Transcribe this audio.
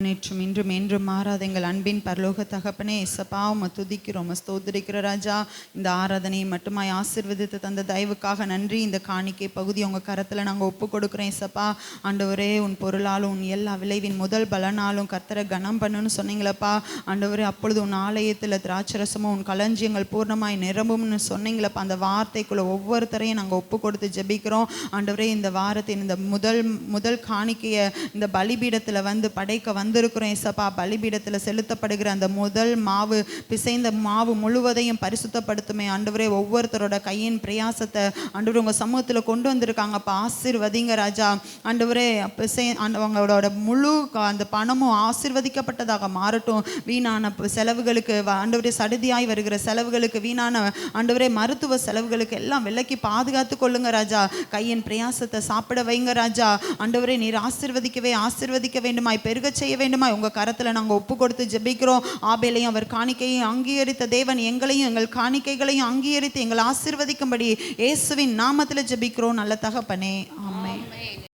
நேற்றும் இன்றும் என்றும் மாறாத எங்கள் அன்பின் பரலோக தகப்பனே, இசப்பா உம்மை துதிக்கிறோம், ஸ்தோத்திரிக்கிற ராஜா. இந்த ஆராதனையை மட்டுமாய் ஆசீர்வதித்து தந்த தயவுக்காக நன்றி. இந்த காணிக்கை பகுதி உங்கள் கரத்தில் நாங்கள் ஒப்பு கொடுக்குறோம் இசப்பா. ஆண்டவரே, உன் பொருளாலும் உன் எல்லா விளைவின் முதல் பலனாலும் கர்த்தரை கனம் பண்ணுன்னு சொன்னீங்களப்பா. ஆண்டவரே, அப்பொழுது உன் ஆலயத்தில் திராட்சரசமும் உன் களஞ்சியங்கள் பூர்ணமாய் நிரம்பும்னு சொன்னீங்களப்பா. அந்த வார்த்தைக்குள்ள ஒவ்வொருத்தரையும் நாங்கள் ஒப்பு கொடுத்து ஜெபிக்கிறோம். ஆண்டவரே, இந்த வாரத்தின் இந்த முதல் காணிக்கையை இந்த பலிபீடத்தில் வந்து படைக்க வந்திருக்கிறோம் இசப்பா. பலிபீடத்தில் செலுத்தப்படுகிற அந்த முதல் மாவு, பிசைந்த மாவு முழுவதையும் பரிசுத்தப்படுத்துமே ஆண்டவரே. ஒவ்வொருத்தரோட கையின் பிரயாசத்தை ஆண்டவரே உங்கள் சமூகத்தில் கொண்டு வந்திருக்காங்கப்பா. ஆசீர்வதிங்க ராஜா. ஆண்டவரே, அவங்களோட முழு அந்த பணமும் ஆசீர்வதிக்கப்பட்டதாக மாறட்டும். வீணான செலவுகளுக்கு ஆண்டவரே, சடுதியாய் வருகிற செலவுகளுக்கு, வீணான ஆண்டவரே மருத்துவ செலவுகளுக்கு எல்லாம் விலக்கி பாதுகாத்து கொள்ளுங்க ராஜா. கையின் பிரயாசத்தை சாப்பிட வைங்க ராஜா. ஆண்டவரே, நீர் ஆசீர்வதிக்க வேண்டுமாய், பெருக செய்ய வேண்டுமாய் உங்க கரத்துல நாங்கள் ஒப்பு கொடுத்து ஜெபிக்கிறோம். ஆபேலையும் அவர் காணிக்கையும் அங்கீகரித்த தேவன் எங்களையும் எங்கள் காணிக்கைகளையும் அங்கீகரித்து எங்களை ஆசீர்வதிக்கும்படி இயேசுவின் நாமத்தில் ஜெபிக்கிறோம் நல்ல தகப்பனே. ஆமென்.